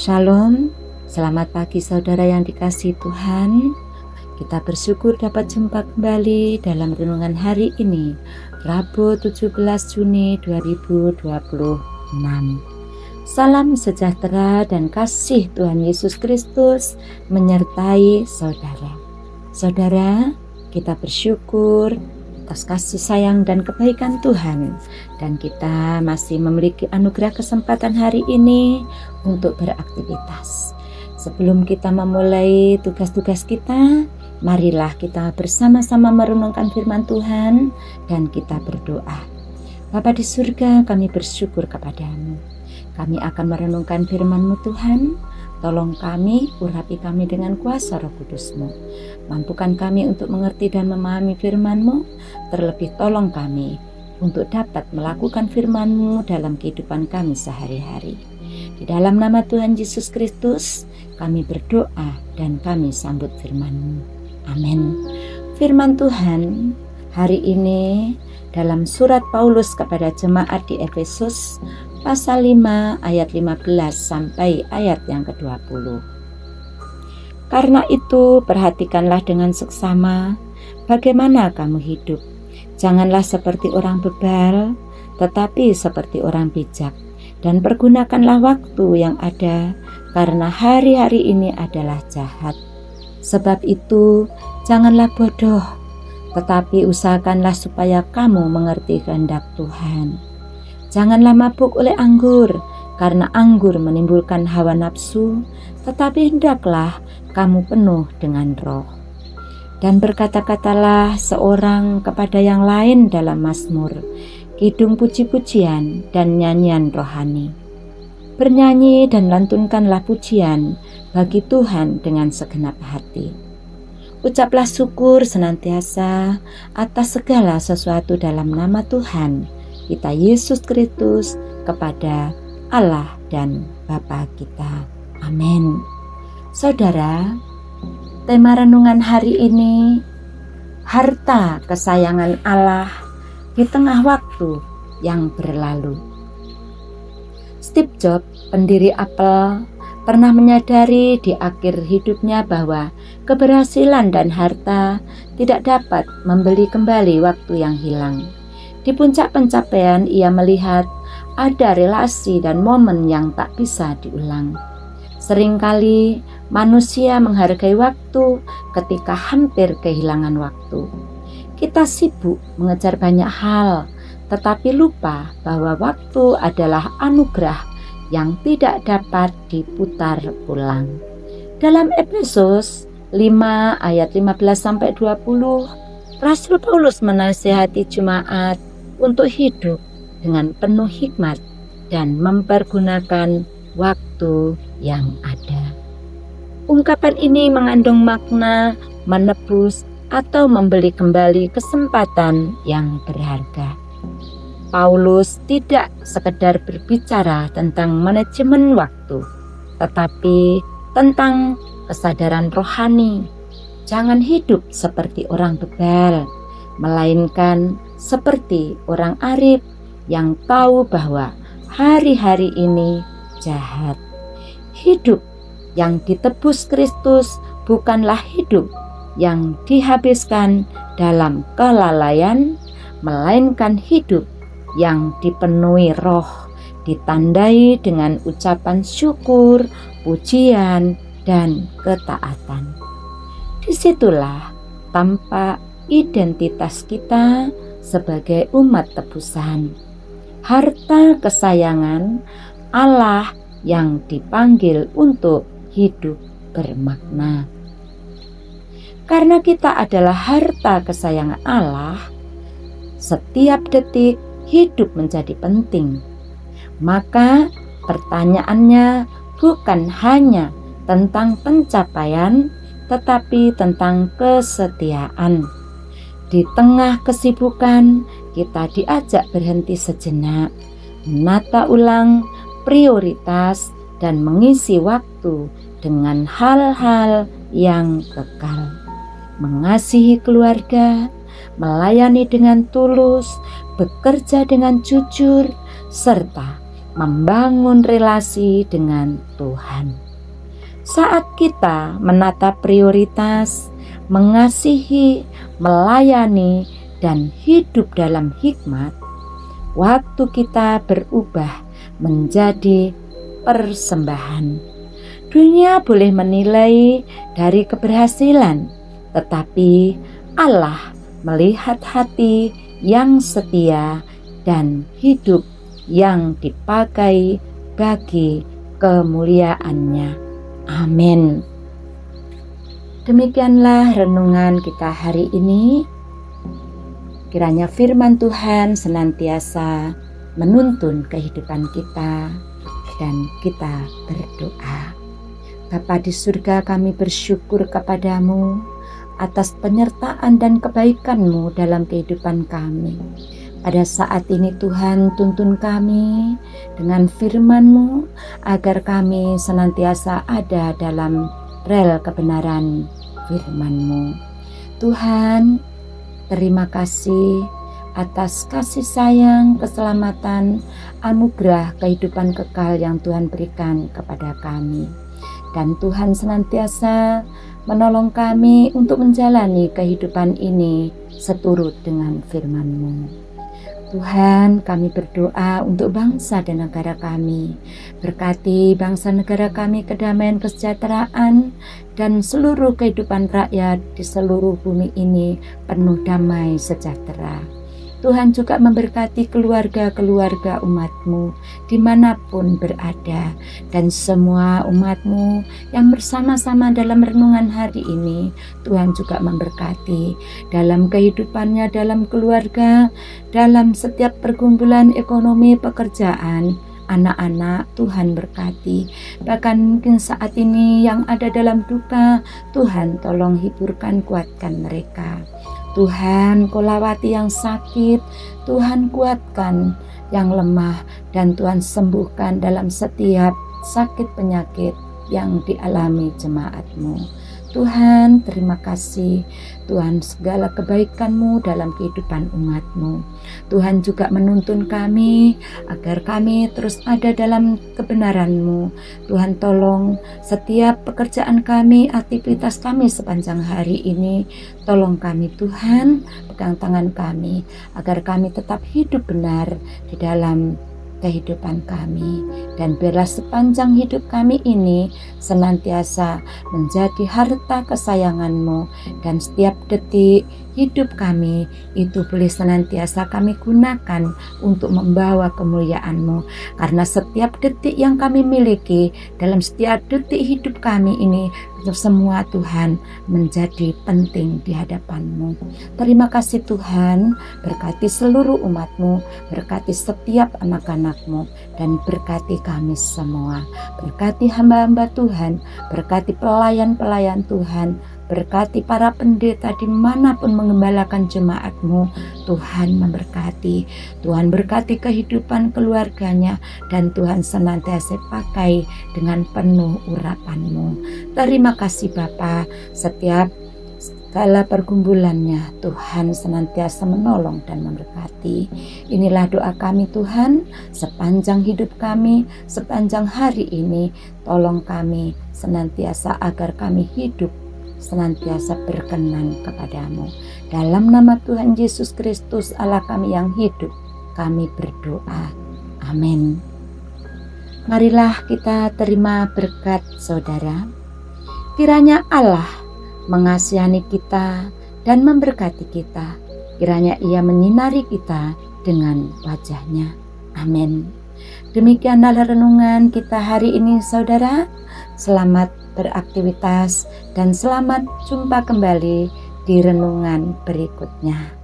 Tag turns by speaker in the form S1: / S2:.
S1: Shalom, selamat pagi saudara yang dikasihi Tuhan. Kita bersyukur dapat jumpa kembali dalam renungan hari ini, Rabu 17 Juni 2026. Salam sejahtera dan kasih Tuhan Yesus Kristus menyertai saudara. Saudara, kita bersyukur atas kasih sayang dan kebaikan Tuhan, dan kita masih memiliki anugerah kesempatan hari ini untuk beraktivitas. Sebelum kita memulai tugas-tugas kita, marilah kita bersama-sama merenungkan firman Tuhan dan kita berdoa. Bapa di surga, kami bersyukur kepadamu. Kami akan merenungkan firman-Mu Tuhan. Tolong kami, urapi kami dengan kuasa Roh Kudus-Mu. Mampukan kami untuk mengerti dan memahami firman-Mu. Terlebih tolong kami untuk dapat melakukan firman-Mu dalam kehidupan kami sehari-hari. Di dalam nama Tuhan Yesus Kristus, kami berdoa dan kami sambut firman-Mu. Amin. Firman Tuhan hari ini dalam surat Paulus kepada jemaat di Efesus, pasal 5 ayat 15 sampai ayat yang ke-20. Karena itu perhatikanlah dengan seksama bagaimana kamu hidup. Janganlah seperti orang bebal, tetapi seperti orang bijak. Dan pergunakanlah waktu yang ada, karena hari-hari ini adalah jahat. Sebab itu janganlah bodoh, tetapi usahakanlah supaya kamu mengerti kehendak Tuhan. Janganlah mabuk oleh anggur, karena anggur menimbulkan hawa nafsu, tetapi hendaklah kamu penuh dengan Roh. Dan berkata-katalah seorang kepada yang lain dalam mazmur, kidung puji-pujian dan nyanyian rohani. Bernyanyi dan lantunkanlah pujian bagi Tuhan dengan segenap hati. Ucaplah syukur senantiasa atas segala sesuatu dalam nama Tuhan kita Yesus Kristus kepada Allah dan Bapa kita. Amin. Saudara, tema renungan hari ini, harta kesayangan Allah di tengah waktu yang berlalu. Steve Jobs, pendiri Apple, pernah menyadari di akhir hidupnya bahwa keberhasilan dan harta tidak dapat membeli kembali waktu yang hilang. Di puncak pencapaian ia melihat ada relasi dan momen yang tak bisa diulang. Seringkali manusia menghargai waktu ketika hampir kehilangan waktu. Kita sibuk mengejar banyak hal, tetapi lupa bahwa waktu adalah anugerah yang tidak dapat diputar ulang. Dalam Efesus 5 ayat 15-20, Rasul Paulus menasihati jemaat untuk hidup dengan penuh hikmat dan mempergunakan waktu yang ada. Ungkapan ini mengandung makna menebus atau membeli kembali kesempatan yang berharga. Paulus tidak sekedar berbicara tentang manajemen waktu, tetapi tentang kesadaran rohani. Jangan hidup seperti orang bebal, melainkan seperti orang arif yang tahu bahwa hari-hari ini jahat. Hidup yang ditebus Kristus bukanlah hidup yang dihabiskan dalam kelalaian, melainkan hidup yang dipenuhi Roh, ditandai dengan ucapan syukur, pujian, dan ketaatan. Disitulah tampak identitas kita sebagai umat tebusan, harta kesayangan Allah yang dipanggil untuk hidup bermakna. Karena kita adalah harta kesayangan Allah, setiap detik hidup menjadi penting. Maka pertanyaannya bukan hanya tentang pencapaian, tetapi tentang kesetiaan. Di tengah kesibukan, kita diajak berhenti sejenak, menata ulang prioritas dan mengisi waktu dengan hal-hal yang kekal. Mengasihi keluarga, melayani dengan tulus, bekerja dengan jujur, serta membangun relasi dengan Tuhan. Saat kita menata prioritas, mengasihi, melayani, dan hidup dalam hikmat, waktu kita berubah menjadi persembahan. Dunia boleh menilai dari keberhasilan, tetapi Allah melihat hati yang setia dan hidup yang dipakai bagi kemuliaannya. Amin. Demikianlah renungan kita hari ini. Kiranya firman Tuhan senantiasa menuntun kehidupan kita, dan kita berdoa. Bapa di surga, kami bersyukur kepadamu atas penyertaan dan kebaikan-Mu dalam kehidupan kami. Pada saat ini Tuhan, tuntun kami dengan firman-Mu agar kami senantiasa ada dalam rel kebenaran firman-Mu. Tuhan, terima kasih atas kasih sayang, keselamatan, anugerah kehidupan kekal yang Tuhan berikan kepada kami. Dan Tuhan senantiasa menolong kami untuk menjalani kehidupan ini seturut dengan firman-Mu. Tuhan, kami berdoa untuk bangsa dan negara kami. Berkati bangsa negara kami kedamaian, kesejahteraan, dan seluruh kehidupan rakyat di seluruh bumi ini penuh damai sejahtera. Tuhan juga memberkati keluarga-keluarga umat-Mu dimanapun berada, dan semua umat-Mu yang bersama-sama dalam renungan hari ini. Tuhan juga memberkati dalam kehidupannya, dalam keluarga, dalam setiap pergumulan ekonomi, pekerjaan, anak-anak. Tuhan berkati. Bahkan mungkin saat ini yang ada dalam duka, Tuhan tolong hiburkan, kuatkan mereka. Tuhan, Kau lawati yang sakit, Tuhan kuatkan yang lemah, dan Tuhan sembuhkan dalam setiap sakit penyakit yang dialami jemaat-Mu. Tuhan, terima kasih. Tuhan, segala kebaikan-Mu dalam kehidupan umat-Mu. Tuhan juga menuntun kami agar kami terus ada dalam kebenaran-Mu. Tuhan, tolong setiap pekerjaan kami, aktivitas kami sepanjang hari ini. Tolong kami Tuhan, pegang tangan kami agar kami tetap hidup benar di dalam kehidupan kami, dan biarlah sepanjang hidup kami ini senantiasa menjadi harta kesayangan-Mu, dan setiap detik hidup kami itu boleh senantiasa kami gunakan untuk membawa kemuliaan-Mu, karena setiap detik yang kami miliki, dalam setiap detik hidup kami ini, untuk semua Tuhan menjadi penting di hadapan-Mu. Terima kasih Tuhan, berkati seluruh umat-Mu, berkati setiap anak-anak-Mu, dan berkati kami semua. Berkati hamba-hamba Tuhan, berkati pelayan-pelayan Tuhan, berkati para pendeta dimanapun mengembalakan jemaat-Mu. Tuhan memberkati, Tuhan berkati kehidupan keluarganya, dan Tuhan senantiasa pakai dengan penuh urapan-Mu. Terima kasih Bapa, setiap segala pergumulannya Tuhan senantiasa menolong dan memberkati. Inilah doa kami Tuhan, sepanjang hidup kami, sepanjang hari ini. Tolong kami senantiasa agar kami hidup senantiasa berkenan kepadamu. Dalam nama Tuhan Yesus Kristus Allah kami yang hidup, kami berdoa. Amin. Marilah kita terima berkat saudara. Kiranya Allah mengasihani kita dan memberkati kita. Kiranya Ia menyinari kita dengan wajah-Nya. Amin. Demikianlah renungan kita hari ini saudara. Selamat beraktivitas dan selamat jumpa kembali di renungan berikutnya.